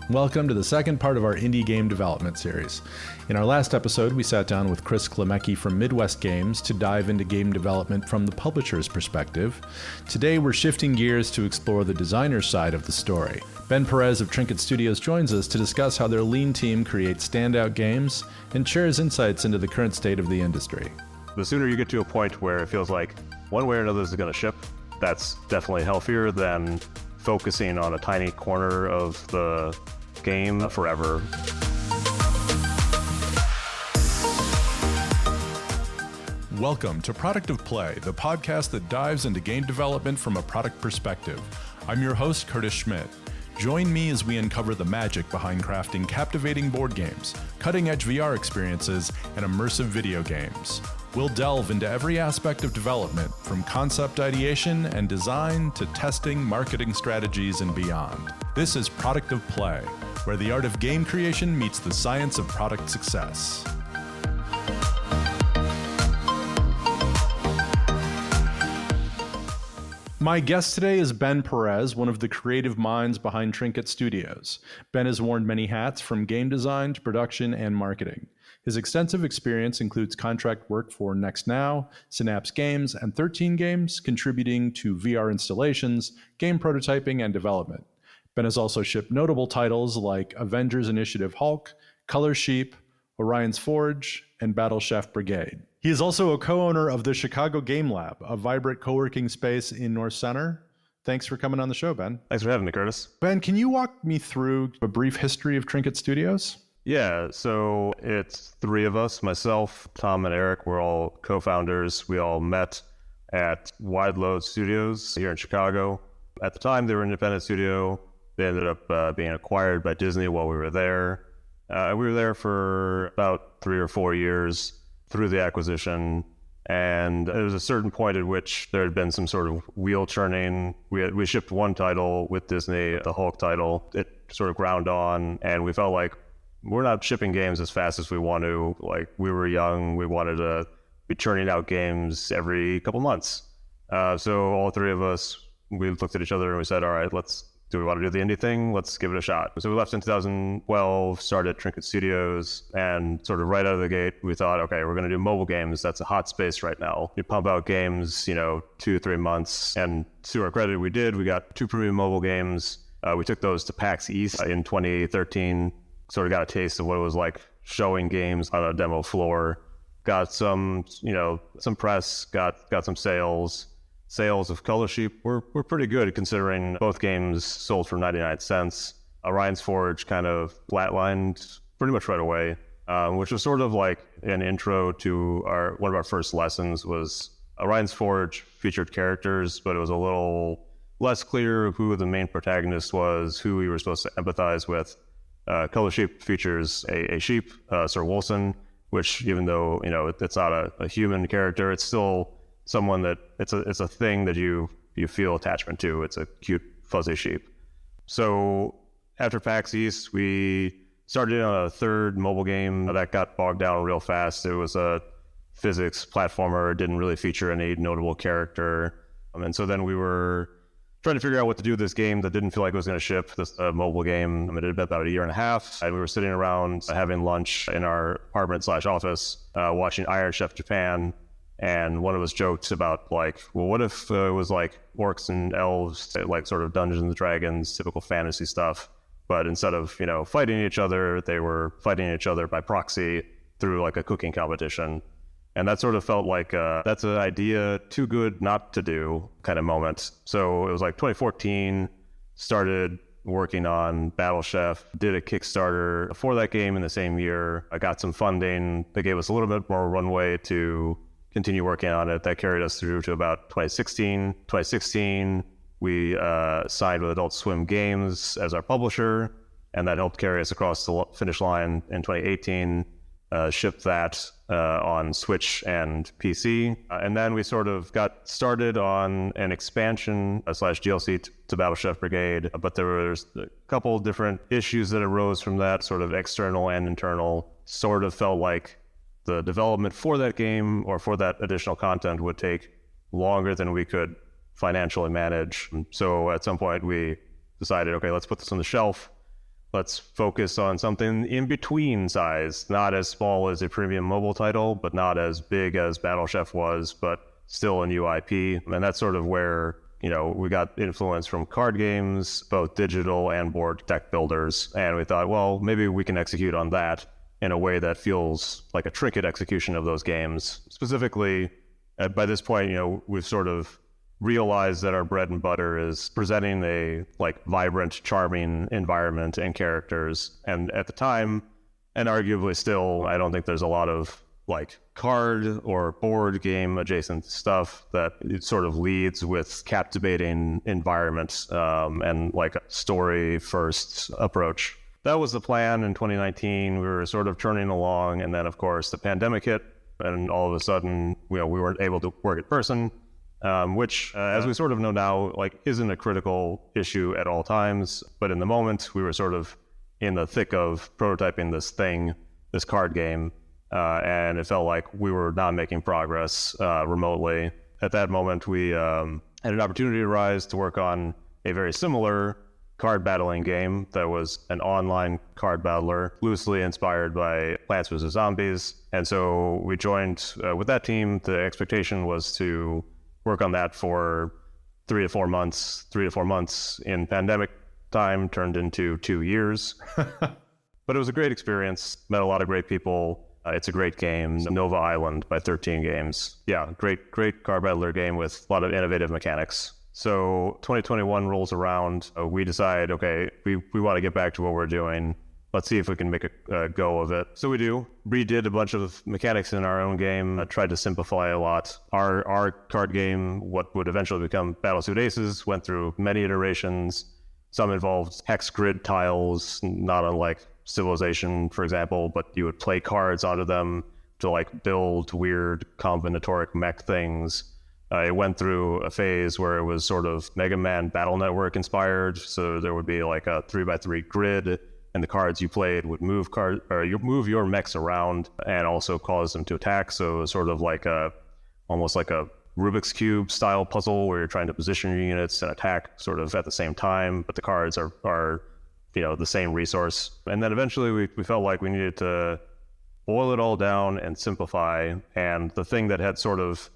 Welcome to the second part of our indie game development series. In our last episode, we sat down with Chris Klemecki from Midwest Games to dive into game development from the publisher's perspective. Today, we're shifting gears to explore the designer's side of the story. Ben Perez of Trinket Studios joins us to discuss how their lean team creates standout games and shares insights into the current state of the industry. The sooner you get to a point where it feels like one way or another is going to ship, that's definitely healthier than focusing on a tiny corner of the game forever. Welcome to Product of Play, the podcast that dives into game development from a product perspective. I'm your host, Curtis Schmidt. Join me as we uncover the magic behind crafting captivating board games, cutting-edge VR experiences, and immersive video games. We'll delve into every aspect of development, from concept ideation and design to testing, marketing strategies, and beyond. This is Product of Play, where the art of game creation meets the science of product success. My guest today is Ben Perez, one of the creative minds behind Trinket Studios. Ben has worn many hats, from game design to production and marketing. His extensive experience includes contract work for Next Now, Synapse Games, and 13 Games, contributing to VR installations, game prototyping, and development. Ben has also shipped notable titles like Avengers Initiative Hulk, Color Sheep, Orion's Forge, and Battle Chef Brigade. He is also a co-owner of the Chicago Game Lab, a vibrant co-working space in North Center. Thanks for coming on the show, Ben. Thanks for having me, Curtis. Ben, can you walk me through a brief history of Trinket Studios? Yeah, so it's three of us, myself, Tom, and Eric. We're all co-founders. We all met at Wide Load Studios here in Chicago. At the time, they were an independent studio. They ended up being acquired by Disney while we were there. We were there for about 3 or 4 years through the acquisition, and there was a certain point at which there had been some sort of wheel churning. We shipped one title with Disney, the Hulk title. It sort of ground on, and we felt like we're not shipping games as fast as we want to. Like, we were young, we wanted to be churning out games every couple months. So all three of us, we looked at each other and we said, all right, do we want to do the indie thing? Let's give it a shot. So we left in 2012, started Trinket Studios, and sort of right out of the gate, we thought, okay, we're going to do mobile games. That's a hot space right now. You pump out games, 2-3 months. And to our credit, we did. We got 2 premium mobile games. We took those to PAX East in 2013, sort of got a taste of what it was like showing games on a demo floor. Got some, some press, got some sales. Sales of Color Sheep were pretty good, considering both games sold for 99 cents. Orion's Forge kind of flatlined pretty much right away, which was sort of like an intro to one of our first lessons. Was Orion's Forge featured characters, but it was a little less clear who the main protagonist was, who we were supposed to empathize with. Color Sheep features a sheep, Sir Wilson, which, even though it's not a human character, it's still someone that it's a thing that you feel attachment to. It's a cute, fuzzy sheep. So after PAX East, we started on a third mobile game that got bogged down real fast. It was a physics platformer. It didn't really feature any notable character. And so then we were trying to figure out what to do with this game that didn't feel like it was going to ship, this mobile game. It had been about a year and a half, and we were sitting around having lunch in our apartment/office, watching Iron Chef Japan. And one of us joked about, like, well, what if it was like orcs and elves, like sort of Dungeons and Dragons, typical fantasy stuff, but instead of, fighting each other, they were fighting each other by proxy through like a cooking competition. And that sort of felt like that's an idea too good not to do kind of moment. So it was like 2014, started working on Battle Chef, did a Kickstarter for that game in the same year. I got some funding that gave us a little bit more runway to continue working on it. That carried us through to about 2016. 2016, we signed with Adult Swim Games as our publisher, and that helped carry us across the finish line in 2018. Shipped that on Switch and PC. And then we sort of got started on an expansion / DLC to Battle Chef Brigade, but there was a couple different issues that arose from that, sort of external and internal. Sort of felt like the development for that game or for that additional content would take longer than we could financially manage. So at some point we decided, okay, let's put this on the shelf. let's focus on something in between size, not as small as a premium mobile title, but not as big as Battle Chef was, but still a new IP. And that's sort of where, we got influence from card games, both digital and board deck builders. And we thought, well, maybe we can execute on that in a way that feels like a Trinket execution of those games. Specifically, by this point, we've sort of realized that our bread and butter is presenting a vibrant, charming environment and characters. And at the time, and arguably still, I don't think there's a lot of card or board game adjacent stuff that it sort of leads with captivating environments and a story first approach. That was the plan in 2019. We were sort of turning along, and then of course the pandemic hit, and all of a sudden we weren't able to work in person. Which, as we sort of know now, isn't a critical issue at all times. But in the moment, we were sort of in the thick of prototyping this card game, and it felt like we were not making progress remotely. At that moment, we had an opportunity arise to work on a very similar card battling game that was an online card battler, loosely inspired by Plants vs. Zombies. And so we joined with that team. The expectation was to work on that for 3 to 4 months. 3 to 4 months in pandemic time turned into 2 years. But it was a great experience. Met a lot of great people. It's a great game. Nova Island by 13 Games. Yeah, great card battler game with a lot of innovative mechanics. So 2021 rolls around. We decide, okay, we want to get back to what we're doing. Let's see if we can make a go of it. So we do. Redid a bunch of mechanics in our own game, tried to simplify a lot. Our card game, what would eventually become Battlesuit Aces, went through many iterations. Some involved hex grid tiles, not unlike Civilization, for example, but you would play cards onto them to build weird combinatoric mech things. It went through a phase where it was sort of Mega Man Battle Network inspired. So there would be a 3x3 grid, and the cards you played would move your mechs around and also cause them to attack. So it was sort of almost like a Rubik's Cube style puzzle where you're trying to position your units and attack sort of at the same time, but the cards are the same resource. And then eventually we felt like we needed to boil it all down and simplify. And the thing that had sort of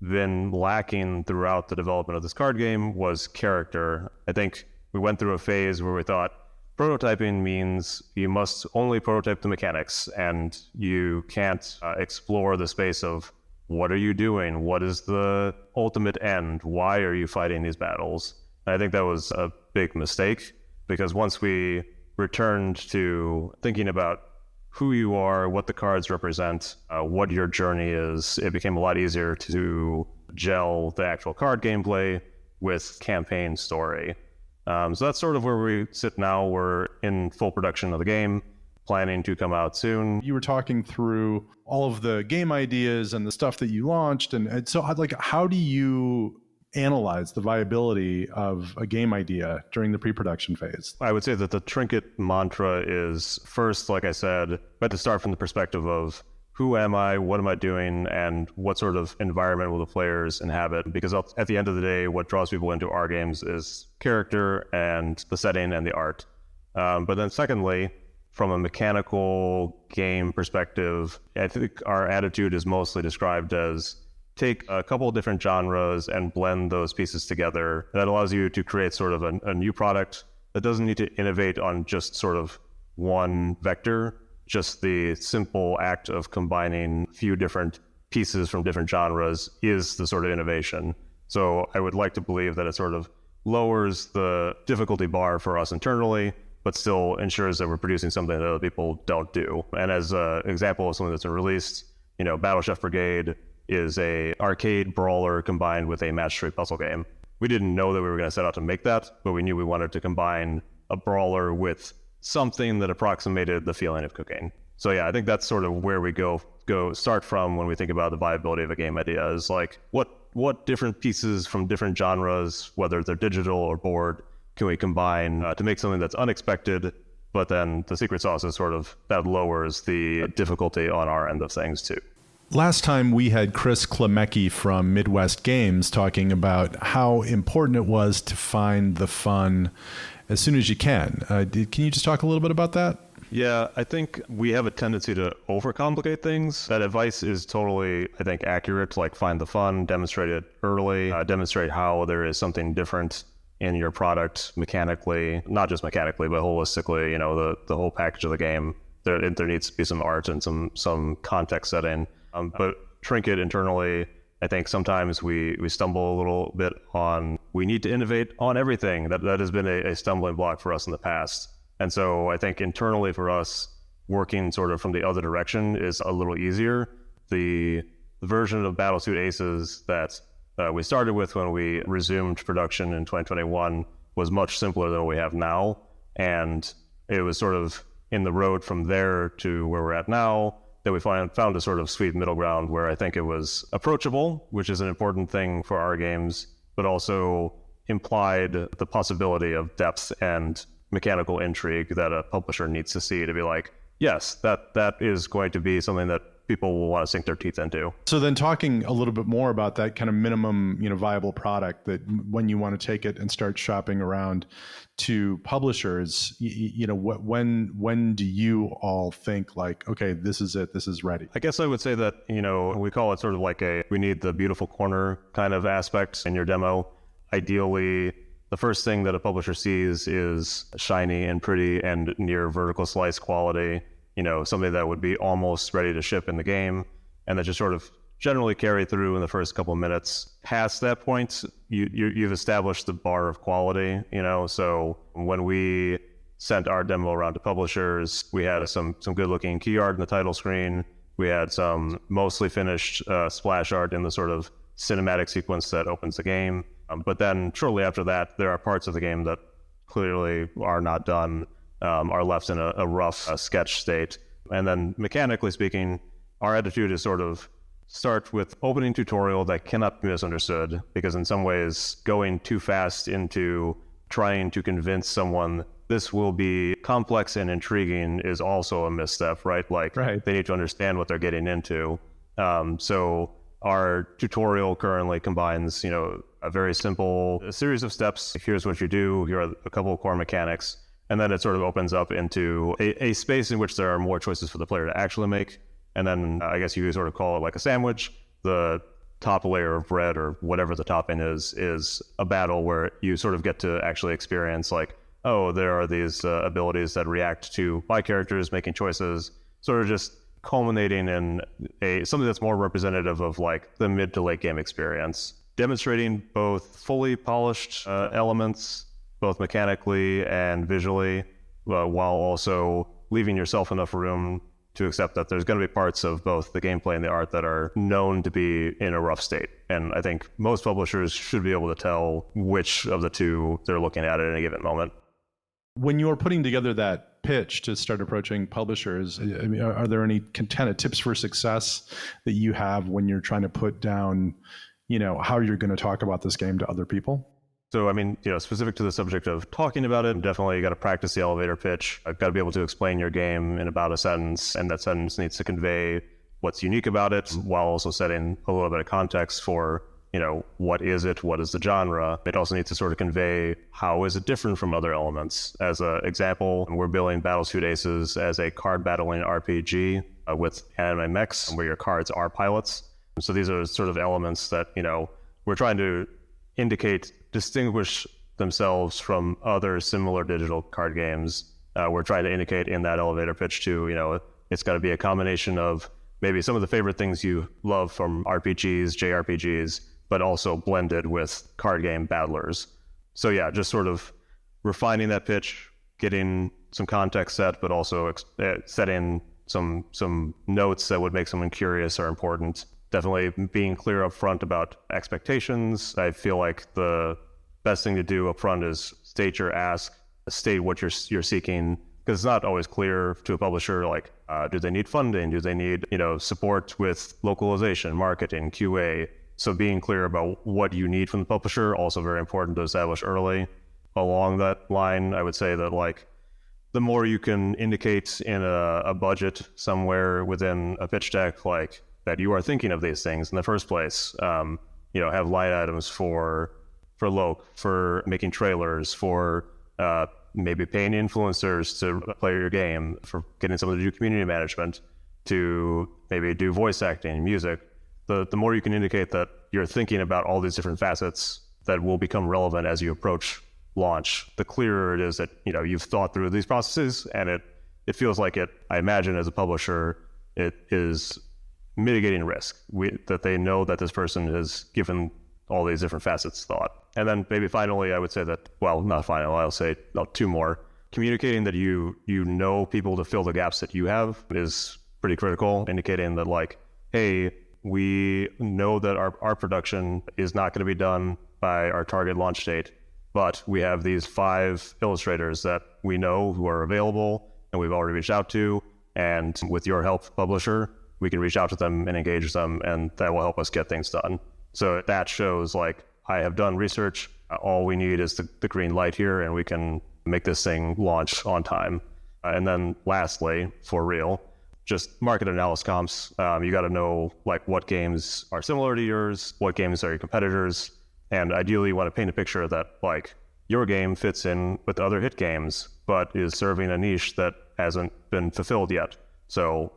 been lacking throughout the development of this card game was character. I think we went through a phase where we thought prototyping means you must only prototype the mechanics, and you can't explore the space of what are you doing? What is the ultimate end? Why are you fighting these battles? And I think that was a big mistake, because once we returned to thinking about who you are, what the cards represent, what your journey is, it became a lot easier to gel the actual card gameplay with campaign story. So that's sort of where we sit now. We're in full production of the game, planning to come out soon. You were talking through all of the game ideas and the stuff that you launched. And so how do you analyze the viability of a game idea during the pre-production phase? I would say that the Trinket mantra is first, like I said, we have to start from the perspective of who am I, what am I doing, and what sort of environment will the players inhabit? Because at the end of the day, what draws people into our games is character and the setting and the art. But then secondly, from a mechanical game perspective, I think our attitude is mostly described as take a couple of different genres and blend those pieces together. That allows you to create sort of a new product that doesn't need to innovate on just sort of one vector. Just the simple act of combining a few different pieces from different genres is the sort of innovation. So I would like to believe that it sort of lowers the difficulty bar for us internally, but still ensures that we're producing something that other people don't do. And as an example of something that's been released, Battle Chef Brigade is a arcade brawler combined with a match 3 puzzle game. We didn't know that we were going to set out to make that, but we knew we wanted to combine a brawler with something that approximated the feeling of cooking. So yeah, I think that's sort of where we go start from when we think about the viability of a game idea, is what different pieces from different genres, whether they're digital or board, can we combine to make something that's unexpected, but then the secret sauce is sort of that lowers the difficulty on our end of things too. Last time we had Chris Klemecki from Midwest Games talking about how important it was to find the fun as soon as you can. Can you just talk a little bit about that? Yeah, I think we have a tendency to overcomplicate things. That advice is totally, I think, accurate. Like, find the fun, demonstrate it early, demonstrate how there is something different in your product mechanically, not just mechanically, but holistically, the whole package of the game. There needs to be some art and some context setting. But Trinket internally, I think sometimes we stumble a little bit on, we need to innovate on everything. That has been a stumbling block for us in the past. And so I think internally for us, working sort of from the other direction is a little easier. The version of Battlesuit Aces that we started with when we resumed production in 2021 was much simpler than what we have now. And it was sort of in the road from there to where we're at now that we found a sort of sweet middle ground where I think it was approachable, which is an important thing for our games, but also implied the possibility of depth and mechanical intrigue that a publisher needs to see to be like, yes, that is going to be something that people will want to sink their teeth into. So then talking a little bit more about that kind of minimum, viable product, that when you want to take it and start shopping around to publishers, when do you all think like, okay, this is it, this is ready? I guess I would say that, we call it sort of like we need the beautiful corner kind of aspect in your demo. Ideally, the first thing that a publisher sees is shiny and pretty and near vertical slice quality, something that would be almost ready to ship in the game, and that just sort of generally carry through in the first couple of minutes. Past that point, you've established the bar of quality, so when we sent our demo around to publishers, we had some good looking key art in the title screen. We had some mostly finished splash art in the sort of cinematic sequence that opens the game. But then shortly after that, there are parts of the game that clearly are not done, are left in a rough sketch state. And then mechanically speaking, our attitude is sort of start with opening tutorial that cannot be misunderstood, because in some ways going too fast into trying to convince someone this will be complex and intriguing is also a misstep, right? They need to understand what they're getting into. So our tutorial currently combines, a very simple series of steps. Here's what you do. Here are a couple of core mechanics. And then it sort of opens up into a space in which there are more choices for the player to actually make. And then I guess you could sort of call it like a sandwich. The top layer of bread, or whatever the topping is a battle where you sort of get to actually experience like, oh, there are these abilities that react to my characters making choices, sort of just culminating in something that's more representative of like the mid to late game experience. Demonstrating both fully polished elements, both mechanically and visually, while also leaving yourself enough room to accept that there's going to be parts of both the gameplay and the art that are known to be in a rough state. And I think most publishers should be able to tell which of the two they're looking at any given moment. When you're putting together that pitch to start approaching publishers, are there any kind of tips for success that you have when you're trying to put down, how you're going to talk about this game to other people? So, specific to the subject of talking about it, definitely you got to practice the elevator pitch. I've got to be able to explain your game in about a sentence, and that sentence needs to convey what's unique about it while also setting a little bit of context for, what is it? What is the genre? It also needs to sort of convey how is it different from other elements. As an example, we're building Battlesuit Aces as a card battling RPG with anime mechs, where your cards are pilots. So these are sort of elements that, we're trying to distinguish themselves from other similar digital card games. We're trying to indicate in that elevator pitch too, it's got to be a combination of maybe some of the favorite things you love from RPGs, JRPGs, but also blended with card game battlers. So yeah, just sort of refining that pitch, getting some context set, but also setting some notes that would make someone curious are important. Definitely being clear up front about expectations. I feel like the best thing to do up front is state your ask, state what you're seeking, because it's not always clear to a publisher, like, do they need funding? Do they need, support with localization, marketing, QA? So being clear about what you need from the publisher, also very important to establish early. Along that line, I would say that, like, the more you can indicate in a budget somewhere within a pitch deck, like, that you are thinking of these things in the first place. Have line items for for making trailers, for maybe paying influencers to play your game, for getting someone to do community management, to maybe do voice acting, music. The more you can indicate that you're thinking about all these different facets that will become relevant as you approach launch, the clearer it is that you've thought through these processes, and it feels like it. I imagine as a publisher, it is mitigating risk. That they know that this person has given all these different facets thought. And then maybe finally, I would say that, well, not final, I'll say two more. Communicating that you know people to fill the gaps that you have is pretty critical, indicating that like, hey, we know that our production is not going to be done by our target launch date, but we have these 5 illustrators that we know who are available and we've already reached out to. And with your help, publisher, we can reach out to them and engage them, and that will help us get things done. So that shows like, I have done research. All we need is the green light here, and we can make this thing launch on time. And then lastly, for real, just market analysis comps. You got to know like what games are similar to yours, what games are your competitors, and ideally you want to paint a picture that like your game fits in with other hit games, but is serving a niche that hasn't been fulfilled yet. So,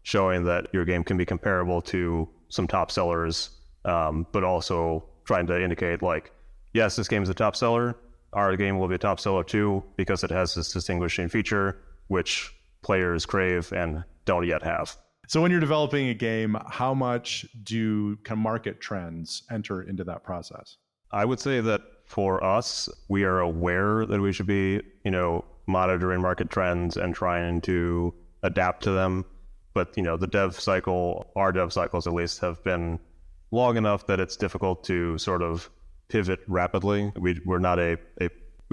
showing that your game can be comparable to some top sellers, but also trying to indicate like, yes, this game is a top seller. Our game will be a top seller too, because it has this distinguishing feature, which players crave and don't yet have. So when you're developing a game, how much do kind of market trends enter into that process? I would say that for us, we are aware that we should be, monitoring market trends and trying to adapt to them. But, our dev cycles at least, have been long enough that it's difficult to sort of pivot rapidly. We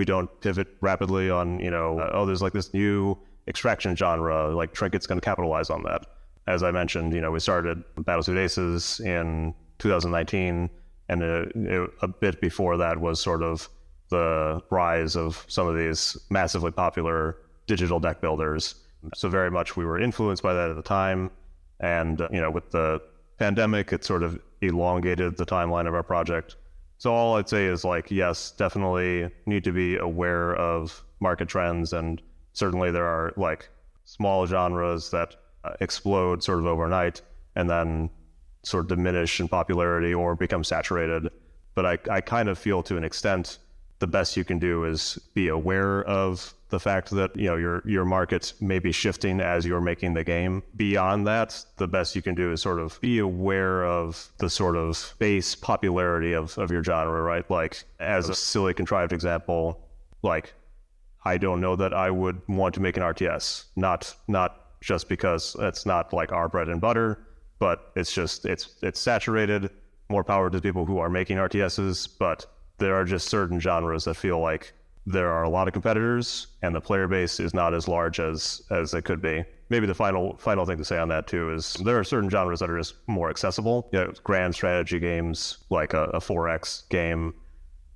don't pivot rapidly on, there's like this new extraction genre, like Trinket's going to capitalize on that. As I mentioned, we started Battlesuit Aces in 2019, and a bit before that was sort of the rise of some of these massively popular digital deck builders. So very much we were influenced by that at the time. And, with the pandemic, it sort of elongated the timeline of our project. So all I'd say is like, yes, definitely need to be aware of market trends. And certainly there are like small genres that explode sort of overnight and then sort of diminish in popularity or become saturated. But I kind of feel to an extent the best you can do is be aware of the fact that your market may be shifting as you're making the game. Beyond that, the best you can do is sort of be aware of the sort of base popularity of your genre, right? Like, as a silly contrived example, like, I don't know that I would want to make an RTS, not just because it's not like our bread and butter, but it's just it's saturated. More power to people who are making RTSs, but there are just certain genres that feel like there are a lot of competitors and the player base is not as large as it could be. Maybe the final thing to say on that too is there are certain genres that are just more accessible. Grand strategy games like a 4X game,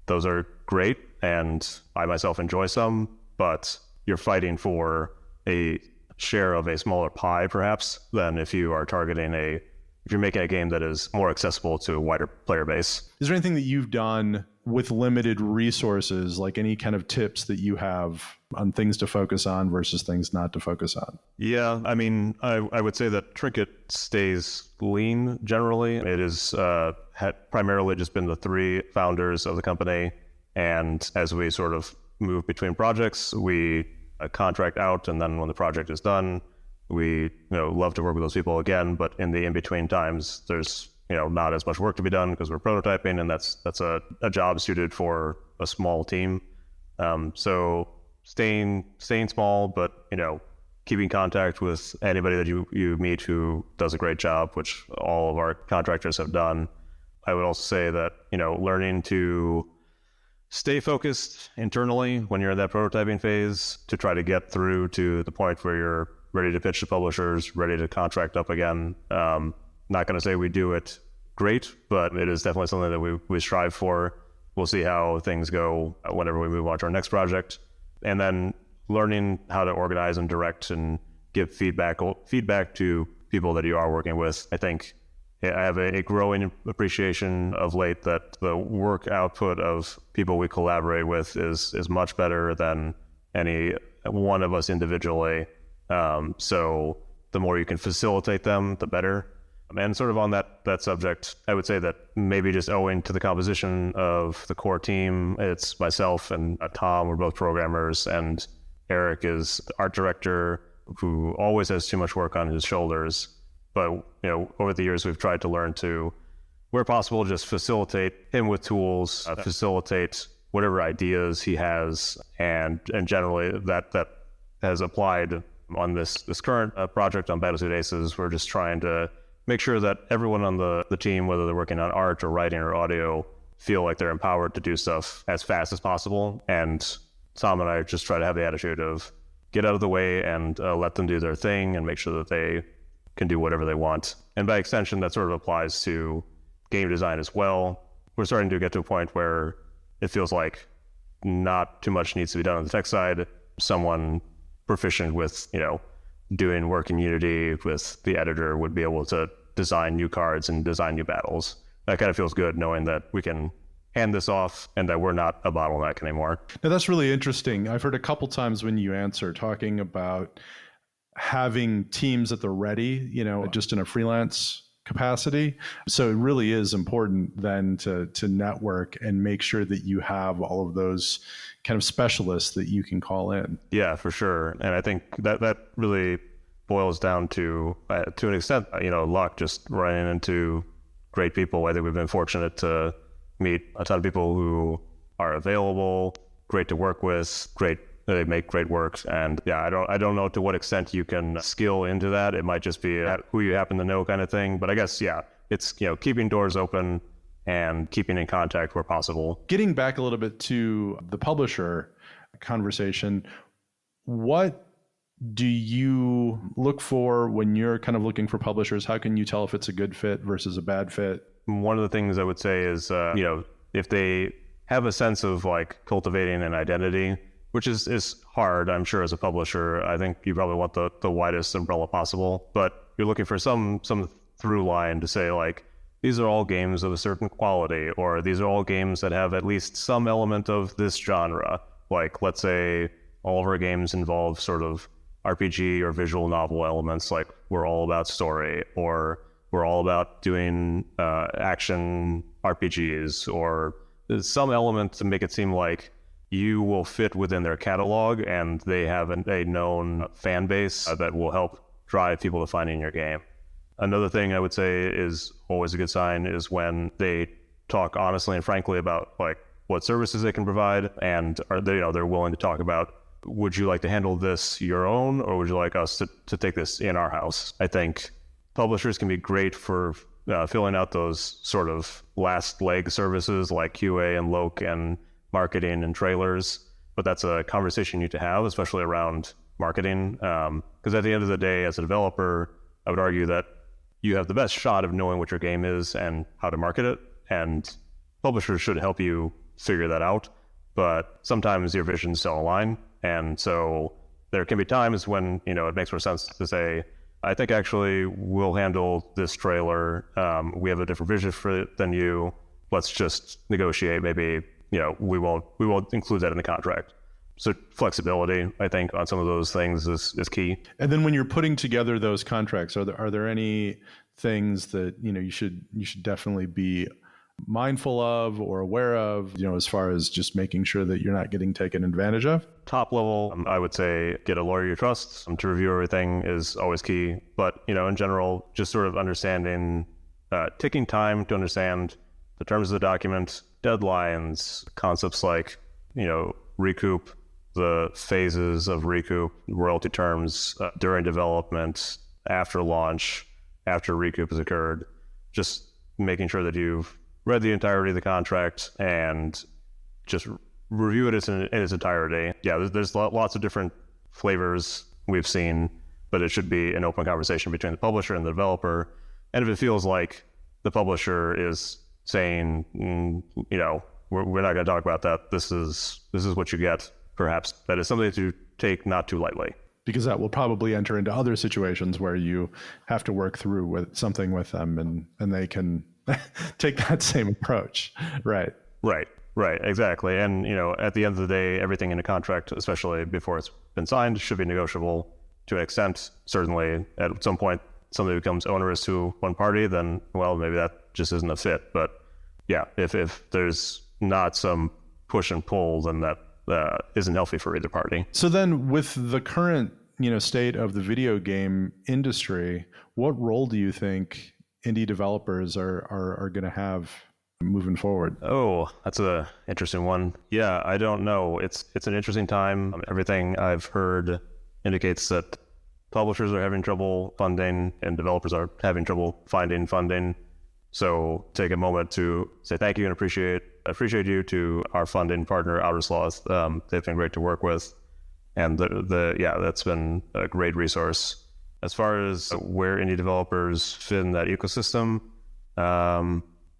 those are great, and I myself enjoy some, but you're fighting for a share of a smaller pie perhaps than if you are targeting if you're making a game that is more accessible to a wider player base. Is there anything that you've done with limited resources, like any kind of tips that you have on things to focus on versus things not to focus on? Yeah, I mean, I would say that Trinket stays lean generally. It is had primarily just been the 3 founders of the company, and as we sort of move between projects, we contract out, and then when the project is done, we love to work with those people again, but in the in-between times, there's not as much work to be done because we're prototyping, and that's a job suited for a small team. So staying small, but keeping contact with anybody that you meet who does a great job, which all of our contractors have done. I would also say that learning to stay focused internally when you're in that prototyping phase to try to get through to the point where you're ready to pitch to publishers, ready to contract up again. Not going to say we do it great, but it is definitely something that we strive for. We'll see how things go whenever we move on to our next project. And then learning how to organize and direct and give feedback to people that you are working with. I think I have a growing appreciation of late that the work output of people we collaborate with is much better than any one of us individually. So the more you can facilitate them, the better. And sort of on that subject, I would say that maybe just owing to the composition of the core team, it's myself and Tom, we're both programmers, and Eric is the art director who always has too much work on his shoulders. But over the years, we've tried to learn to, where possible, just facilitate him with tools, facilitate whatever ideas he has, and generally that has applied on this current project on Battlesuit Aces. We're just trying to make sure that everyone on the team, whether they're working on art or writing or audio, feel like they're empowered to do stuff as fast as possible. And Tom and I just try to have the attitude of get out of the way and let them do their thing and make sure that they can do whatever they want. And by extension, that sort of applies to game design as well. We're starting to get to a point where it feels like not too much needs to be done on the tech side. Someone proficient with, doing work in Unity with the editor would be able to design new cards and design new battles. That kind of feels good knowing that we can hand this off and that we're not a bottleneck anymore. Now, that's really interesting. I've heard a couple times when you answer talking about having teams at the ready, just in a freelance capacity. So it really is important then to network and make sure that you have all of those kind of specialists that you can call in. Yeah, for sure. And I think that really boils down to an extent, luck, just running into great people. I think we've been fortunate to meet a ton of people who are available, great to work with, they make great work. And yeah, I don't know to what extent you can skill into that. It might just be who you happen to know kind of thing. But I guess, yeah, it's, keeping doors open and keeping in contact where possible. Getting back a little bit to the publisher conversation, what do you look for when you're kind of looking for publishers? How can you tell if it's a good fit versus a bad fit? One of the things I would say is, if they have a sense of like cultivating an identity, which is hard, I'm sure, as a publisher. I think you probably want the widest umbrella possible, but you're looking for some through line to say like, these are all games of a certain quality, or these are all games that have at least some element of this genre. Like, let's say all of our games involve sort of RPG or visual novel elements, like we're all about story, or we're all about doing action RPGs, or there's some element to make it seem like you will fit within their catalog and they have a known fan base that will help drive people to finding your game. Another thing I would say is always a good sign is when they talk honestly and frankly about like what services they can provide, and they're willing to talk about, would you like to handle this your own, or would you like us to take this in our house? I think publishers can be great for filling out those sort of last leg services like QA and Loc and marketing and trailers, but that's a conversation you need to have, especially around marketing. Because at the end of the day, as a developer, I would argue that you have the best shot of knowing what your game is and how to market it, and publishers should help you figure that out. But sometimes your visions don't align, and so there can be times when it makes more sense to say, I think actually we'll handle this trailer. We have a different vision for it than you. Let's just negotiate. Maybe we won't include that in the contract. So flexibility, I think, on some of those things is key. And then when you're putting together those contracts, are there any things that you should definitely be mindful of or aware of, as far as just making sure that you're not getting taken advantage of? Top level, I would say get a lawyer you trust to review everything is always key. But in general, just sort of understanding, taking time to understand the terms of the document, deadlines, concepts like recoup, the phases of recoup, royalty terms during development, after launch, after recoup has occurred, just making sure that you've read the entirety of the contract and just review it in its entirety. Yeah, there's lots of different flavors we've seen, but it should be an open conversation between the publisher and the developer. And if it feels like the publisher is saying, we're not going to talk about that, this is what you get, perhaps that is something to take not too lightly. because that will probably enter into other situations where you have to work through with something with them, and they can take that same approach. Right. Right, exactly. And, at the end of the day, everything in a contract, especially before it's been signed, should be negotiable to an extent. Certainly, at some point, something becomes onerous to one party, then, well, maybe that just isn't a fit. But yeah, if there's not some push and pull, then that isn't healthy for either party. So then with the current, state of the video game industry, what role do you think indie developers are going to have moving forward? Oh, that's a interesting one. Yeah, I don't know. It's an interesting time. Everything I've heard indicates that publishers are having trouble funding and developers are having trouble finding funding. So take a moment to say thank you and appreciate you to our funding partner, Outer Sloth. They've been great to work with, and that's been a great resource. As far as where indie developers fit in that ecosystem,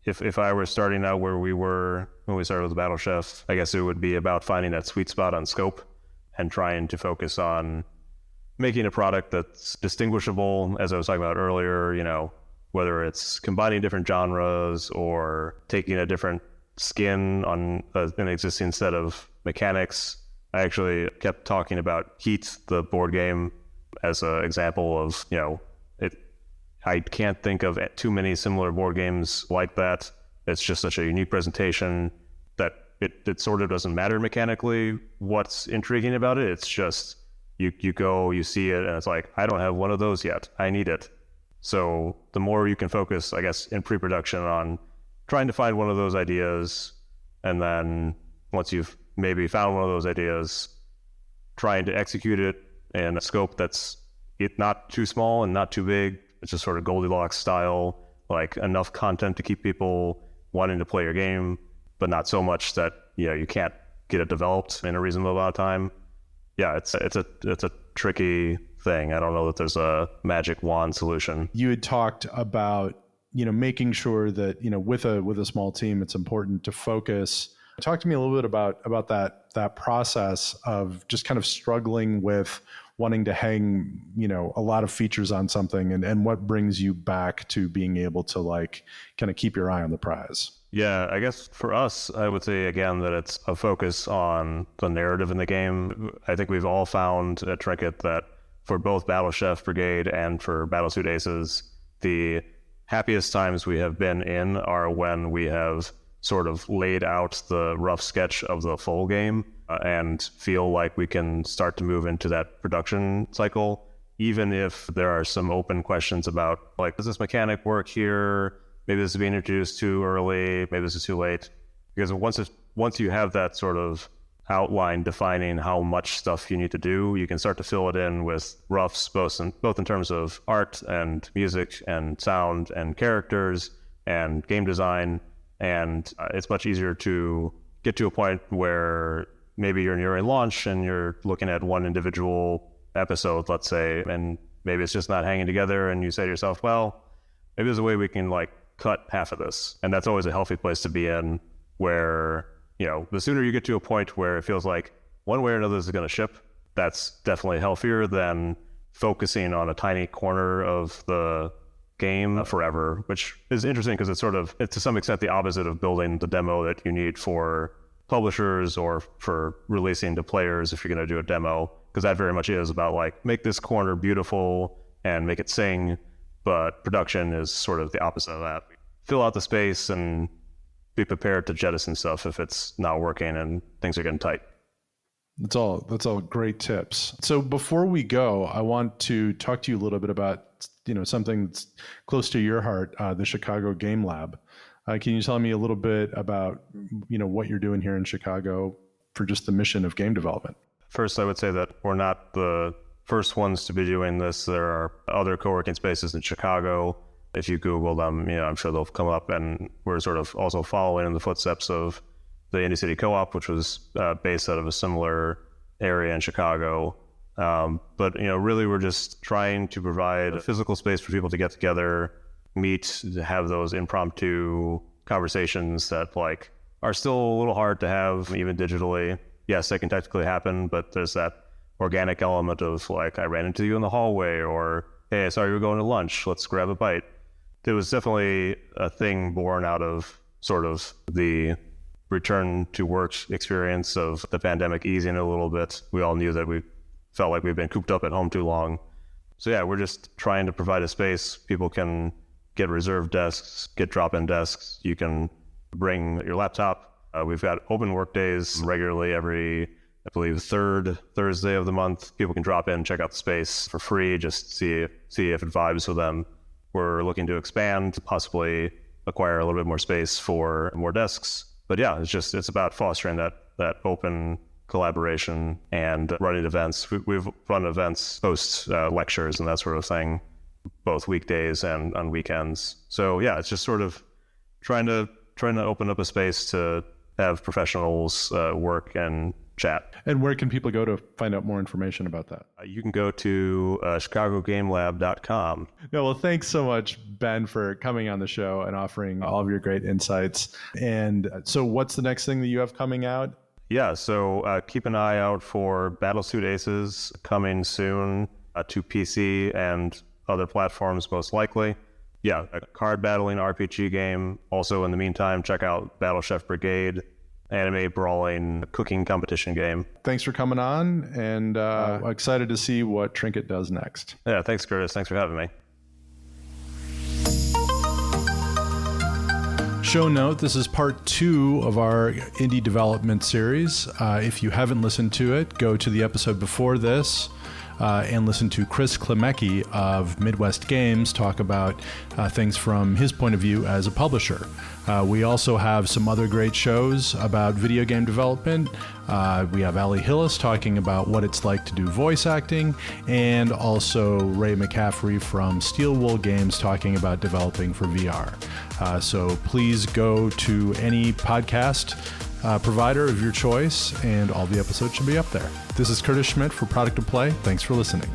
if I were starting out where we were when we started with Battle Chef, I guess it would be about finding that sweet spot on scope and trying to focus on making a product that's distinguishable, as I was talking about earlier, whether it's combining different genres or taking a different skin on an existing set of mechanics. I actually kept talking about Heat, the board game, as an example of, I can't think of too many similar board games like that. It's just such a unique presentation that it sort of doesn't matter mechanically what's intriguing about it. It's just you go, you see it, and it's like, I don't have one of those yet. I need it. So the more you can focus, I guess, in pre-production on trying to find one of those ideas, and then once you've maybe found one of those ideas, trying to execute it in a scope that's not too small and not too big. It's just sort of Goldilocks style, like enough content to keep people wanting to play your game, but not so much that you can't get it developed in a reasonable amount of time. Yeah, it's a tricky thing. I don't know that there's a magic wand solution. You had talked about making sure that with a small team, it's important to focus. Talk to me a little bit about that process of just kind of struggling with wanting to hang a lot of features on something, and what brings you back to being able to kind of keep your eye on the prize. Yeah, I guess for us, I would say again that it's a focus on the narrative in the game. I think we've all found at Trinket that for both Battle Chef Brigade and for Battlesuit Aces, the happiest times we have been in are when we have sort of laid out the rough sketch of the full game and feel like we can start to move into that production cycle, even if there are some open questions about, does this mechanic work here? Maybe this is being introduced too early. Maybe this is too late. Because once you have that sort of outline defining how much stuff you need to do, you can start to fill it in with roughs, both in terms of art and music and sound and characters and game design. And it's much easier to get to a point where maybe you're nearing launch and you're looking at one individual episode, let's say, and maybe it's just not hanging together, and you say to yourself, well, maybe there's a way we can cut half of this. And that's always a healthy place to be in, where the sooner you get to a point where it feels like one way or another is going to ship, that's definitely healthier than focusing on a tiny corner of the game forever, which is interesting because it's to some extent the opposite of building the demo that you need for publishers or for releasing to players if you're going to do a demo, because that very much is about make this corner beautiful and make it sing, but production is sort of the opposite of that. Fill out the space and be prepared to jettison stuff if it's not working and things are getting tight. That's all great tips. So before we go, I want to talk to you a little bit about something that's close to your heart, the Chicago Game Lab. Can you tell me a little bit about what you're doing here in Chicago for just the mission of game development? First, I would say that we're not the first ones to be doing this. There are other co-working spaces in Chicago. If you Google them, I'm sure they'll come up, and we're sort of also following in the footsteps of the Indy City Co-op, which was based out of a similar area in Chicago. But really we're just trying to provide a physical space for people to get together, meet, to have those impromptu conversations that are still a little hard to have even digitally. Yes, they can technically happen, but there's that organic element of like, I ran into you in the hallway, or hey, I saw you were going to lunch, let's grab a bite. It was definitely a thing born out of sort of the return to work experience of the pandemic easing a little bit. We all knew that we felt like we've been cooped up at home too long. So yeah, we're just trying to provide a space. People can get reserved desks, get drop-in desks. You can bring your laptop. We've got open work days regularly every, I believe, third Thursday of the month. People can drop in, check out the space for free, just see if it vibes with them. We're looking to expand, possibly acquire a little bit more space for more desks. But yeah, it's about fostering that open collaboration and running events. We've run events, host lectures and that sort of thing, both weekdays and on weekends. So yeah, it's just sort of trying to open up a space to have professionals work and chat. And where can people go to find out more information about that? You can go to chicagogamelab.com. No, well, thanks so much, Ben, for coming on the show and offering all of your great insights. And so what's the next thing that you have coming out? Yeah, so keep an eye out for Battlesuit Aces coming soon to PC and other platforms most likely. Yeah, a card battling RPG game. Also, in the meantime, check out Battle Chef Brigade, anime brawling cooking competition game. Thanks for coming on, and excited to see what Trinket does next. Yeah, thanks, Curtis. Thanks for having me. Show note, this is part 2 of our indie development series. If you haven't listened to it, go to the episode before this and listen to Chris Klemecki of Midwest Games talk about things from his point of view as a publisher. We also have some other great shows about video game development. We have Ali Hillis talking about what it's like to do voice acting, and also Ray McCaffrey from Steel Wool Games talking about developing for VR. So please go to any podcast provider of your choice, and all the episodes should be up there. This is Curtis Schmidt for Product of Play. Thanks for listening.